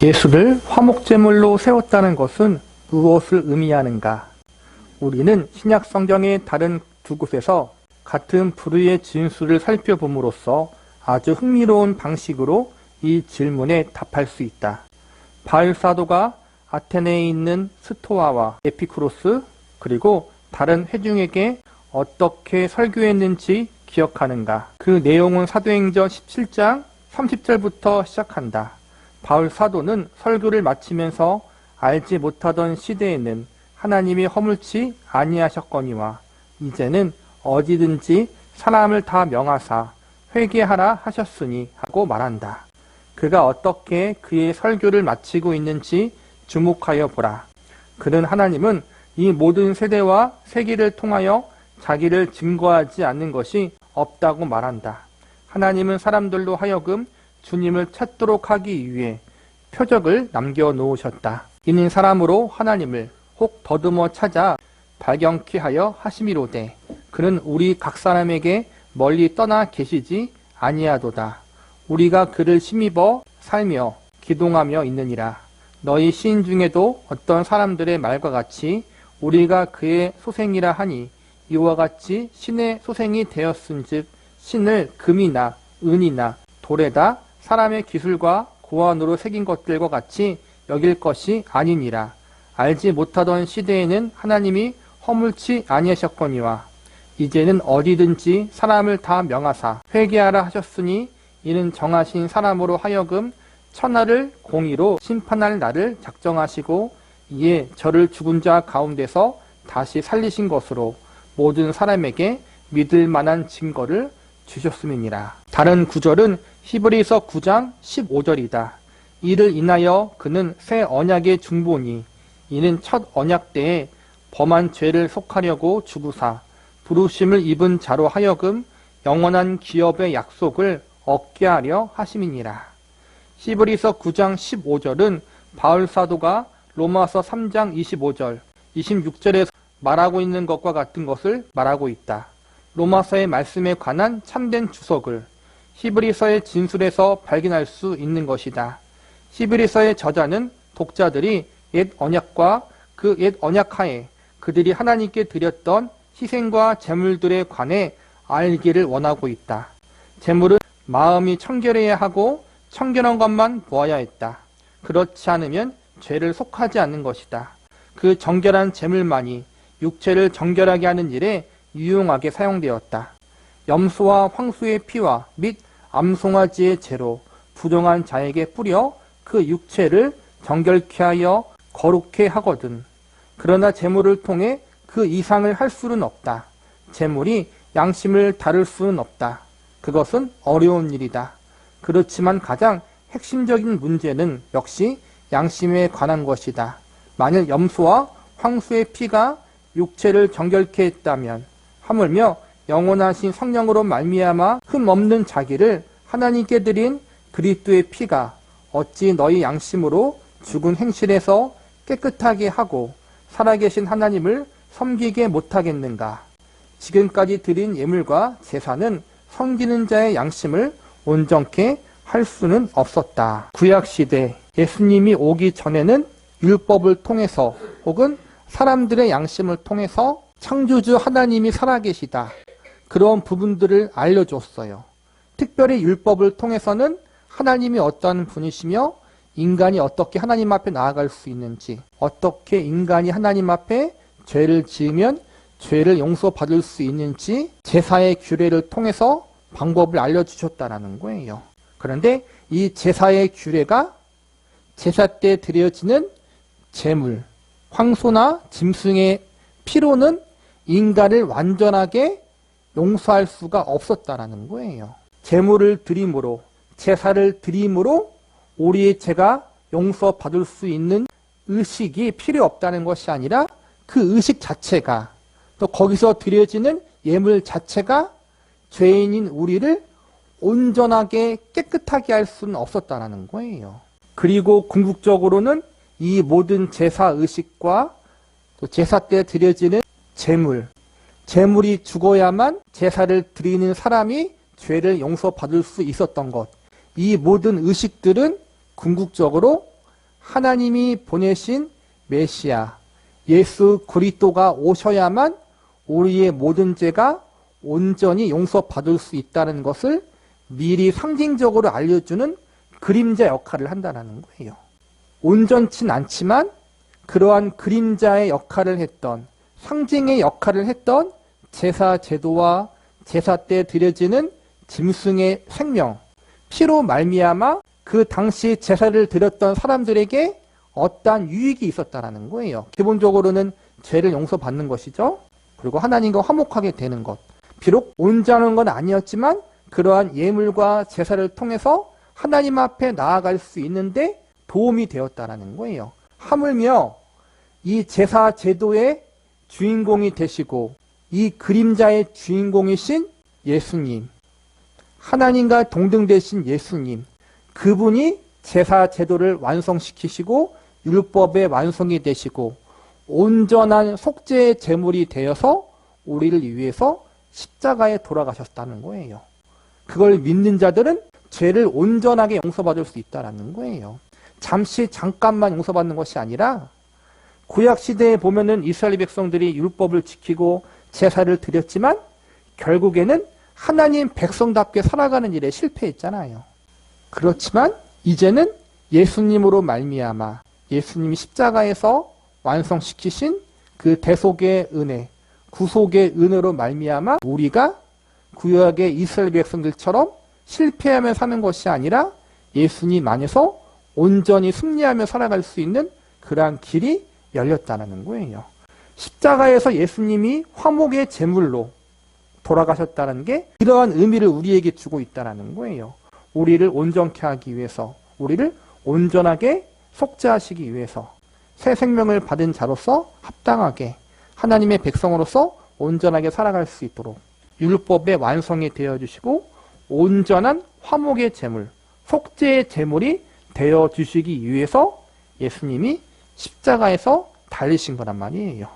예수를 화목제물로 세웠다는 것은 무엇을 의미하는가? 우리는 신약 성경의 다른 두 곳에서 같은 부류의 진술을 살펴봄으로써 아주 흥미로운 방식으로 이 질문에 답할 수 있다. 바울 사도가 아테네에 있는 스토아와 에피쿠로스 그리고 다른 회중에게 어떻게 설교했는지 기억하는가? 그 내용은 사도행전 17장 30절부터 시작한다. 바울 사도는 설교를 마치면서 알지 못하던 시대에는 하나님이 허물치 아니하셨거니와 이제는 어디든지 사람을 다 명하사 회개하라 하셨으니 하고 말한다. 그가 어떻게 그의 설교를 마치고 있는지 주목하여 보라. 그는 하나님은 이 모든 세대와 세기를 통하여 자기를 증거하지 않는 것이 없다고 말한다. 하나님은 사람들로 하여금 주님을 찾도록 하기 위해 표적을 남겨놓으셨다. 이는 사람으로 하나님을 혹 더듬어 찾아 발견케 하여 하심이로되 그는 우리 각 사람에게 멀리 떠나 계시지 아니하도다. 우리가 그를 힘입어 살며 기동하며 있느니라. 너희 시인 중에도 어떤 사람들의 말과 같이 우리가 그의 소생이라 하니 이와 같이 신의 소생이 되었은즉 신을 금이나 은이나 돌에다 사람의 기술과 고안으로 새긴 것들과 같이 여길 것이 아니니라. 알지 못하던 시대에는 하나님이 허물치 아니하셨거니와 이제는 어디든지 사람을 다 명하사 회개하라 하셨으니 이는 정하신 사람으로 하여금 천하를 공의로 심판할 날을 작정하시고 이에 저를 죽은 자 가운데서 다시 살리신 것으로 모든 사람에게 믿을 만한 증거를 주셨음이니라. 다른 구절은 히브리서 9장 15절이다. 이를 인하여 그는 새 언약의 중보니 이는 첫 언약 때에 범한 죄를 속하려고 죽으사 부르심을 입은 자로 하여금 영원한 기업의 약속을 얻게 하려 하심이니라. 히브리서 9장 15절은 바울 사도가 로마서 3장 25절, 26절에서 말하고 있는 것과 같은 것을 말하고 있다. 로마서의 말씀에 관한 참된 주석을 히브리서의 진술에서 발견할 수 있는 것이다. 히브리서의 저자는 독자들이 옛 언약과 그 옛 언약하에 그들이 하나님께 드렸던 희생과 제물들에 관해 알기를 원하고 있다. 제물은 마음이 청결해야 하고 청결한 것만 보아야 했다. 그렇지 않으면 죄를 속하지 않는 것이다. 그 정결한 제물만이 육체를 정결하게 하는 일에 유용하게 사용되었다. 염소와 황소의 피와 및 암송아지의 재로 부정한 자에게 뿌려 그 육체를 정결케 하여 거룩해 하거든. 그러나 제물을 통해 그 이상을 할 수는 없다. 제물이 양심을 다룰 수는 없다. 그것은 어려운 일이다. 그렇지만 가장 핵심적인 문제는 역시 양심에 관한 것이다. 만일 염소와 황소의 피가 육체를 정결케 했다면 하물며 영원하신 성령으로 말미암아 흠없는 자기를 하나님께 드린 그리스도의 피가 어찌 너희 양심으로 죽은 행실에서 깨끗하게 하고 살아계신 하나님을 섬기게 못하겠는가? 지금까지 드린 예물과 제사는 섬기는 자의 양심을 온전케 할 수는 없었다. 구약시대 예수님이 오기 전에는 율법을 통해서 혹은 사람들의 양심을 통해서 창조주 하나님이 살아계시다. 그런 부분들을 알려줬어요. 특별히 율법을 통해서는 하나님이 어떠한 분이시며 인간이 어떻게 하나님 앞에 나아갈 수 있는지, 어떻게 인간이 하나님 앞에 죄를 지으면 죄를 용서받을 수 있는지 제사의 규례를 통해서 방법을 알려주셨다는 거예요. 그런데 이 제사의 규례가 제사 때 드려지는 제물, 황소나 짐승의 피로는 인간을 완전하게 용서할 수가 없었다라는 거예요. 제물을 드림으로, 제사를 드림으로 우리의 죄가 용서받을 수 있는 의식이 필요 없다는 것이 아니라 그 의식 자체가 또 거기서 드려지는 예물 자체가 죄인인 우리를 온전하게 깨끗하게 할 수는 없었다는 거예요. 그리고 궁극적으로는 이 모든 제사 의식과 또 제사 때 드려지는 제물이 죽어야만 제사를 드리는 사람이 죄를 용서받을 수 있었던 것. 이 모든 의식들은 궁극적으로 하나님이 보내신 메시아 예수 그리스도가 오셔야만 우리의 모든 죄가 온전히 용서받을 수 있다는 것을 미리 상징적으로 알려주는 그림자 역할을 한다는 거예요. 온전치는 않지만 그러한 그림자의 역할을 했던, 상징의 역할을 했던 제사 제도와 제사 때 드려지는 짐승의 생명, 피로 말미암아 그 당시 제사를 드렸던 사람들에게 어떠한 유익이 있었다는 거예요. 기본적으로는 죄를 용서받는 것이죠. 그리고 하나님과 화목하게 되는 것. 비록 온전한 건 아니었지만 그러한 예물과 제사를 통해서 하나님 앞에 나아갈 수 있는데 도움이 되었다는 거예요. 하물며 이 제사 제도의 주인공이 되시고 이 그림자의 주인공이신 예수님, 하나님과 동등되신 예수님, 그분이 제사 제도를 완성시키시고 율법의 완성이 되시고 온전한 속죄의 제물이 되어서 우리를 위해서 십자가에 돌아가셨다는 거예요. 그걸 믿는 자들은 죄를 온전하게 용서받을 수 있다는 거예요. 잠깐만 용서받는 것이 아니라 구약시대에 보면은 이스라엘 백성들이 율법을 지키고 제사를 드렸지만 결국에는 하나님 백성답게 살아가는 일에 실패했잖아요. 그렇지만 이제는 예수님으로 말미암아 예수님이 십자가에서 완성시키신 그 대속의 은혜, 구속의 은혜로 말미암아 우리가 구약의 이스라엘 백성들처럼 실패하며 사는 것이 아니라 예수님 안에서 온전히 승리하며 살아갈 수 있는 그러한 길이 열렸다는 거예요. 십자가에서 예수님이 화목의 제물로 돌아가셨다는 게 이러한 의미를 우리에게 주고 있다는 거예요. 우리를 온전케 하기 위해서, 우리를 온전하게 속죄하시기 위해서 새 생명을 받은 자로서 합당하게 하나님의 백성으로서 온전하게 살아갈 수 있도록 율법의 완성이 되어주시고 온전한 화목의 제물, 속죄의 제물이 되어주시기 위해서 예수님이 십자가에서 달리신 거란 말이에요.